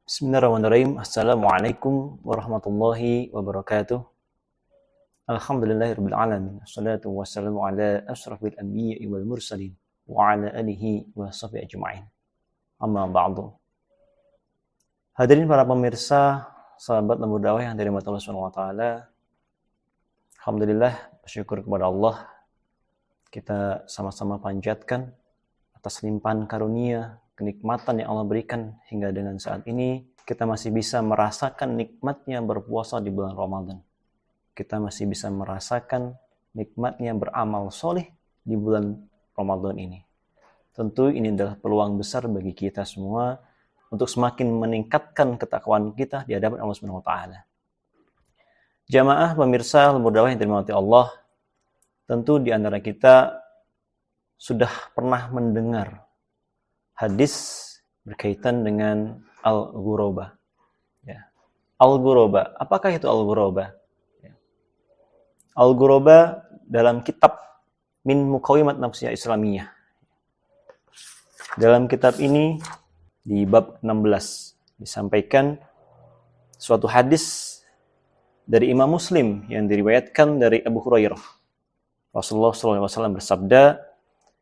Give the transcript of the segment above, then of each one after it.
Bismillahirrahmanirrahim. Assalamualaikum warahmatullahi wabarakatuh. Alhamdulillahirabbil alamin. Wassalatu wassalamu ala asyrafil anbiya'i wal mursalin wa ala alihi wa sahbihi ajma'in. Amma ba'du. Hadirin para pemirsa, sahabat lembu dakwah yang dirahmati Allah Subhanahu wa taala. Alhamdulillah, bersyukur kepada Allah. Kita sama-sama panjatkan atas limpahan karunia, kenikmatan yang Allah berikan hingga dengan saat ini kita masih bisa merasakan nikmatnya berpuasa di bulan Ramadan. Kita masih bisa merasakan nikmatnya beramal soleh di bulan Ramadan ini. Tentu ini adalah peluang besar bagi kita semua untuk semakin meningkatkan ketakwaan kita di hadapan Allah Subhanahu wa taala. Jamaah pemirsa lembu dakwah yang dirahmati Allah, tentu di antara kita sudah pernah mendengar hadis berkaitan dengan al-ghuraba. Ya. Al-ghuraba, apakah itu al-ghuraba? Ya. Al-ghuraba dalam kitab Min Muqawimat Nafsiyah Islamiyah. Dalam kitab ini di bab 16 disampaikan suatu hadis dari Imam Muslim yang diriwayatkan dari Abu Hurairah. Rasulullah SAW bersabda,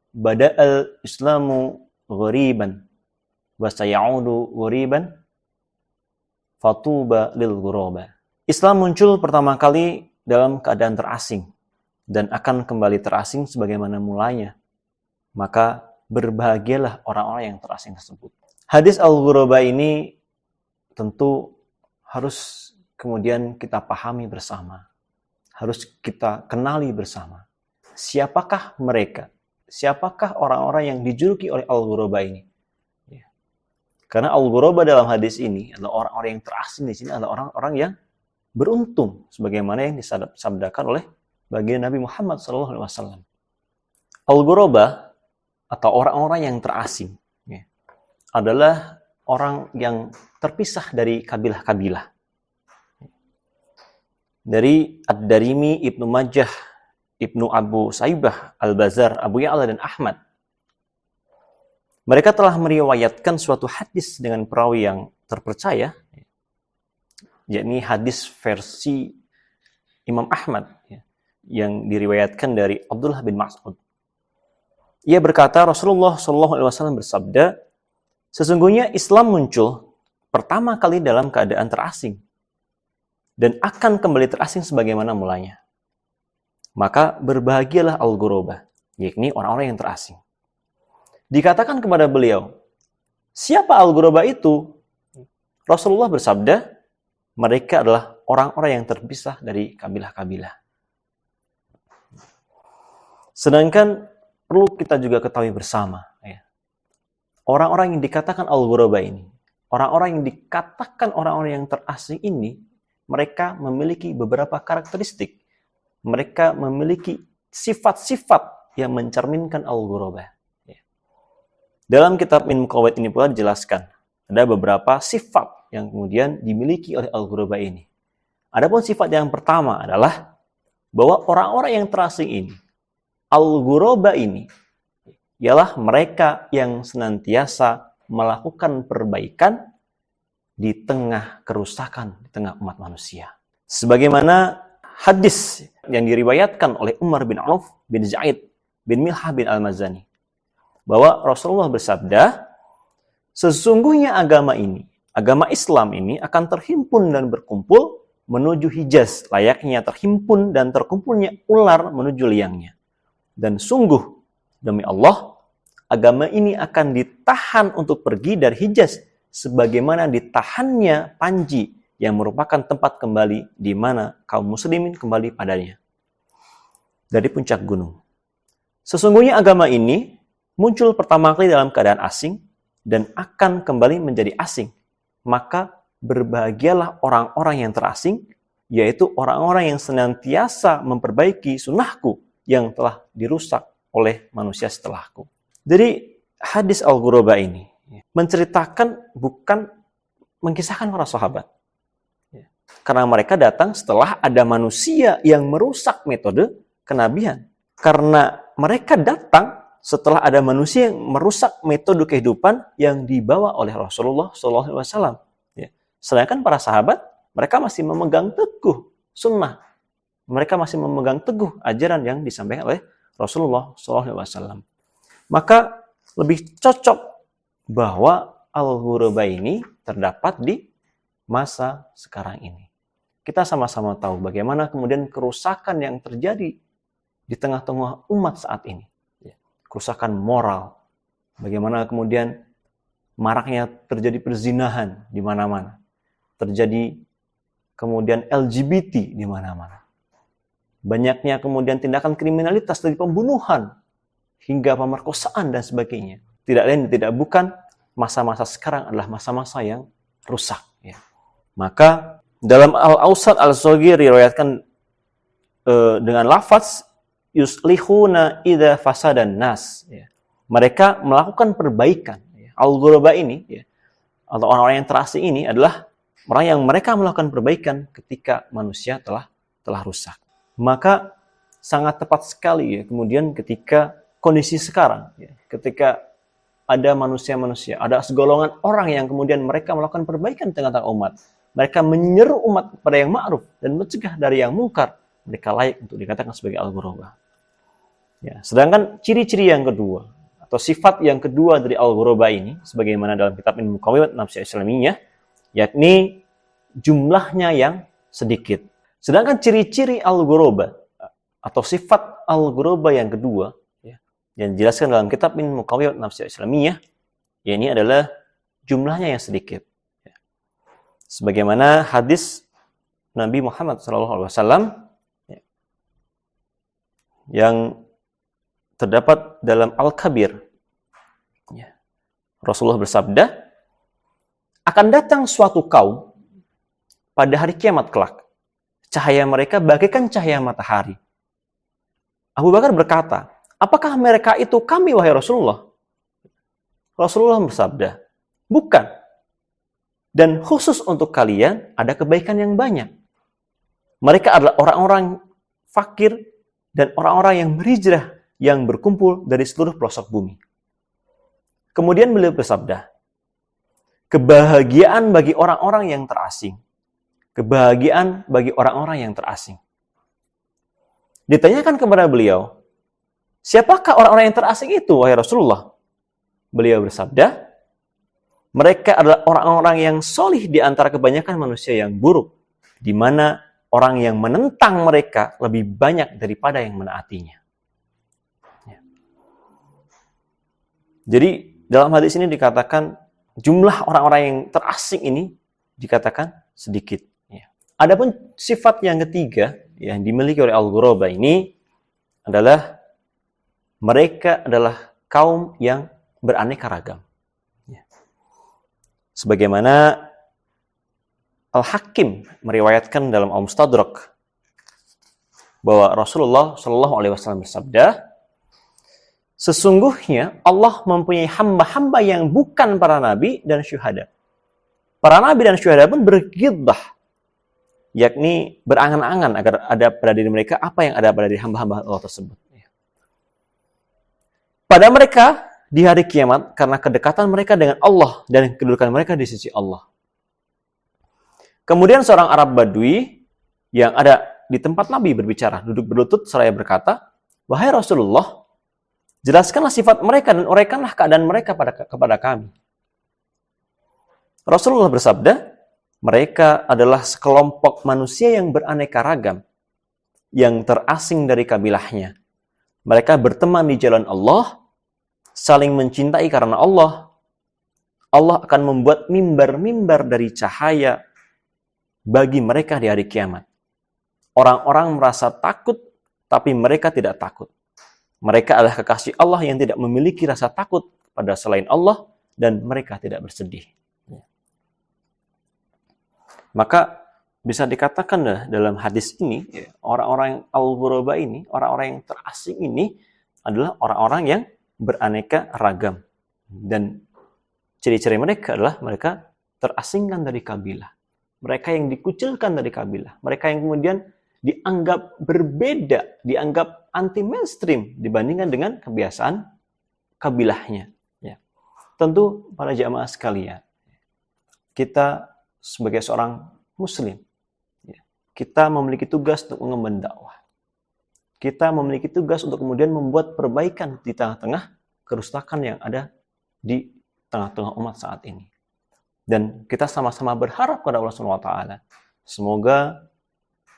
"Bada'al Islamu ghariban wa sayaudu ghariban fatuba lil ghuraba." Islam muncul pertama kali dalam keadaan terasing dan akan kembali terasing sebagaimana mulanya. Maka berbahagialah orang-orang yang terasing tersebut. Hadis al-ghuraba ini tentu harus kemudian kita pahami bersama. Harus kita kenali bersama. Siapakah mereka? Siapakah orang-orang yang dijuluki oleh al-ghuraba ini? Ya. Karena al-ghuraba dalam hadis ini adalah orang-orang yang terasing di sini adalah orang-orang yang beruntung, sebagaimana yang disabdakan oleh baginda Nabi Muhammad SAW. Al-ghuraba atau orang-orang yang terasing ya, adalah orang yang terpisah dari kabilah-kabilah. Dari Ad-Darimi, Ibnu Majah, Ibnu Abu Saibah, Al-Bazar, Abu Ya'la, dan Ahmad. Mereka telah meriwayatkan suatu hadis dengan perawi yang terpercaya, yakni hadis versi Imam Ahmad, yang diriwayatkan dari Abdullah bin Mas'ud. Ia berkata, Rasulullah SAW bersabda, "Sesungguhnya Islam muncul pertama kali dalam keadaan terasing, dan akan kembali terasing sebagaimana mulanya. Maka berbahagialah al-ghuraba, yakni orang-orang yang terasing." Dikatakan kepada beliau, siapa al-ghuraba itu? Rasulullah bersabda, mereka adalah orang-orang yang terpisah dari kabilah-kabilah. Sedangkan perlu kita juga ketahui bersama, ya, orang-orang yang dikatakan al-ghuraba ini, orang-orang yang dikatakan orang-orang yang terasing ini, mereka memiliki beberapa karakteristik. Mereka memiliki sifat-sifat yang mencerminkan al-ghuraba. Dalam kitab Min Muqawimat ini pula dijelaskan ada beberapa sifat yang kemudian dimiliki oleh al-ghuraba ini. Adapun sifat yang pertama adalah bahwa orang-orang yang terasing ini, al-ghuraba ini, ialah mereka yang senantiasa melakukan perbaikan di tengah kerusakan, di tengah umat manusia. Sebagaimana hadis yang diriwayatkan oleh Umar bin Auf bin Zaid bin Milhah bin Al-Mazani, bahwa Rasulullah bersabda, sesungguhnya agama ini, agama Islam ini akan terhimpun dan berkumpul menuju Hijaz, layaknya terhimpun dan terkumpulnya ular menuju liangnya. Dan sungguh, demi Allah, agama ini akan ditahan untuk pergi dari Hijaz, sebagaimana ditahannya Panji yang merupakan tempat kembali di mana kaum muslimin kembali padanya dari puncak gunung. Sesungguhnya agama ini muncul pertama kali dalam keadaan asing dan akan kembali menjadi asing. Maka berbahagialah orang-orang yang terasing, yaitu orang-orang yang senantiasa memperbaiki sunnahku yang telah dirusak oleh manusia setelahku. Jadi hadis al-ghuraba ini menceritakan, bukan mengisahkan para sahabat. Karena mereka datang setelah ada manusia yang merusak metode kenabian. Karena mereka datang setelah ada manusia yang merusak metode kehidupan yang dibawa oleh Rasulullah SAW. Sedangkan para sahabat, mereka masih memegang teguh sunnah. Mereka masih memegang teguh ajaran yang disampaikan oleh Rasulullah SAW. Maka lebih cocok bahwa al-ghuraba ini terdapat di masa sekarang ini. Kita sama-sama tahu bagaimana kemudian kerusakan yang terjadi di tengah-tengah umat saat ini. Kerusakan moral. Bagaimana kemudian maraknya terjadi perzinahan di mana-mana. Terjadi kemudian LGBT di mana-mana. Banyaknya kemudian tindakan kriminalitas dari pembunuhan hingga pemerkosaan dan sebagainya. Tidak lain tidak bukan masa-masa sekarang adalah masa-masa yang rusak. Ya. Maka dalam Al-Awsat Al-Saghir diriwayatkan dengan lafaz yuslihuna idza fasadan nas. Ya. Mereka melakukan perbaikan. Ya. Al-ghuraba ini, ya, atau orang-orang yang terasing ini adalah orang yang mereka melakukan perbaikan ketika manusia telah rusak. Maka sangat tepat sekali ya kemudian ketika kondisi sekarang, ya, ketika ada manusia-manusia, ada segolongan orang yang kemudian mereka melakukan perbaikan di tengah-tengah umat. Mereka menyeru umat pada yang ma'ruf dan mencegah dari yang mungkar. Mereka layak untuk dikatakan sebagai al-ghuraba. Ya, sedangkan ciri-ciri yang kedua atau sifat yang kedua dari al-ghuraba ini, sebagaimana dalam kitab Muqawimat Nafsiyah Islamiyah, yakni jumlahnya yang sedikit. Sedangkan ciri-ciri al-ghuraba atau sifat al-ghuraba yang kedua, ya, yang dijelaskan dalam kitab Muqawimat Nafsiyah Islamiyah, ya, ini adalah jumlahnya yang sedikit. Ya. Sebagaimana hadis Nabi Muhammad SAW ya, yang terdapat dalam Al-Kabir. Ya. Rasulullah bersabda, akan datang suatu kaum pada hari kiamat kelak. Cahaya mereka bagaikan cahaya matahari. Abu Bakar berkata, apakah mereka itu kami, wahai Rasulullah? Rasulullah bersabda, bukan. Dan khusus untuk kalian ada kebaikan yang banyak. Mereka adalah orang-orang fakir dan orang-orang yang berhijrah yang berkumpul dari seluruh pelosok bumi. Kemudian beliau bersabda, kebahagiaan bagi orang-orang yang terasing. Kebahagiaan bagi orang-orang yang terasing. Ditanyakan kepada beliau, siapakah orang-orang yang terasing itu, wahai Rasulullah? Beliau bersabda, mereka adalah orang-orang yang solih di antara kebanyakan manusia yang buruk, di mana orang yang menentang mereka lebih banyak daripada yang menaatinya. Ya. Jadi dalam hadis ini dikatakan jumlah orang-orang yang terasing ini dikatakan sedikit. Ya. Adapun sifat yang ketiga yang dimiliki oleh al-ghuraba ini adalah mereka adalah kaum yang beraneka ragam. Ya. Sebagaimana Al-Hakim meriwayatkan dalam Al-Mustadrak bahwa Rasulullah SAW bersabda, sesungguhnya Allah mempunyai hamba-hamba yang bukan para nabi dan syuhada. Para nabi dan syuhada pun berghibah, yakni berangan-angan agar ada pada diri mereka apa yang ada pada diri hamba-hamba Allah tersebut. Pada mereka di hari kiamat karena kedekatan mereka dengan Allah dan kedudukan mereka di sisi Allah. Kemudian seorang Arab Badui yang ada di tempat Nabi berbicara, duduk berlutut seraya berkata, wahai Rasulullah, jelaskanlah sifat mereka dan uraikanlah keadaan mereka kepada kami. Rasulullah bersabda, mereka adalah sekelompok manusia yang beraneka ragam, yang terasing dari kabilahnya. Mereka berteman di jalan Allah, saling mencintai karena Allah. Allah akan membuat mimbar-mimbar dari cahaya bagi mereka di hari kiamat. Orang-orang merasa takut, tapi mereka tidak takut. Mereka adalah kekasih Allah yang tidak memiliki rasa takut pada selain Allah, dan mereka tidak bersedih. Maka bisa dikatakan dalam hadis ini, orang-orang al-ghuraba ini, orang-orang yang terasing ini adalah orang-orang yang beraneka ragam. Dan ciri-ciri mereka adalah mereka terasingkan dari kabilah. Mereka yang dikucilkan dari kabilah. Mereka yang kemudian dianggap berbeda, dianggap anti-mainstream dibandingkan dengan kebiasaan kabilahnya. Ya. Tentu para jamaah sekalian, kita sebagai seorang muslim, ya, kita memiliki tugas untuk mengemban dakwah. Kita memiliki tugas untuk kemudian membuat perbaikan di tengah-tengah kerusakan yang ada di tengah-tengah umat saat ini. Dan kita sama-sama berharap kepada Allah SWT, semoga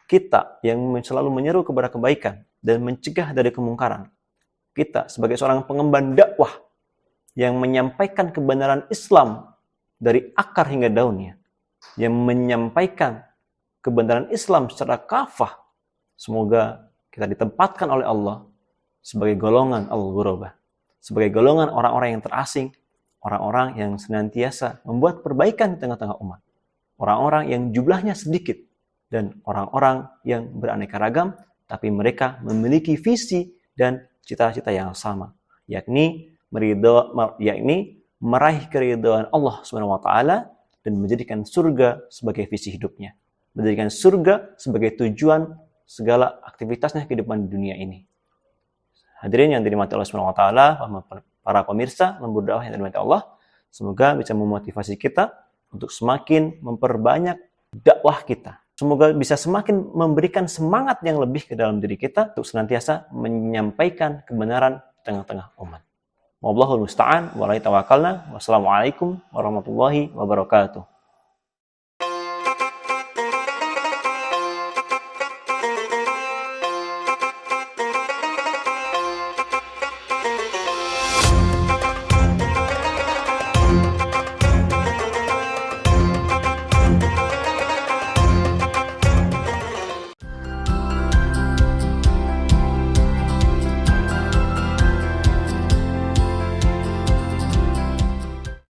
kita yang selalu menyeru kepada kebaikan dan mencegah dari kemungkaran, kita sebagai seorang pengemban dakwah yang menyampaikan kebenaran Islam dari akar hingga daunnya, yang menyampaikan kebenaran Islam secara kafah, semoga kita ditempatkan oleh Allah sebagai golongan al-ghurabah, sebagai golongan orang-orang yang terasing, orang-orang yang senantiasa membuat perbaikan di tengah-tengah umat, orang-orang yang jumlahnya sedikit, dan orang-orang yang beraneka ragam, tapi mereka memiliki visi dan cita-cita yang sama, yakni meraih keridhaan Allah SWT dan menjadikan surga sebagai visi hidupnya, menjadikan surga sebagai tujuan segala aktivitasnya kehidupan di dunia ini. Hadirin yang dirahmati Allah SWT, para pemirsa lembur dakwah yang dirahmati Allah, semoga bisa memotivasi kita untuk semakin memperbanyak dakwah kita. Semoga bisa semakin memberikan semangat yang lebih ke dalam diri kita untuk senantiasa menyampaikan kebenaran di tengah-tengah umat. Wallahul musta'an, walaihi tawakkalna. Wassalamualaikum warahmatullahi wabarakatuh.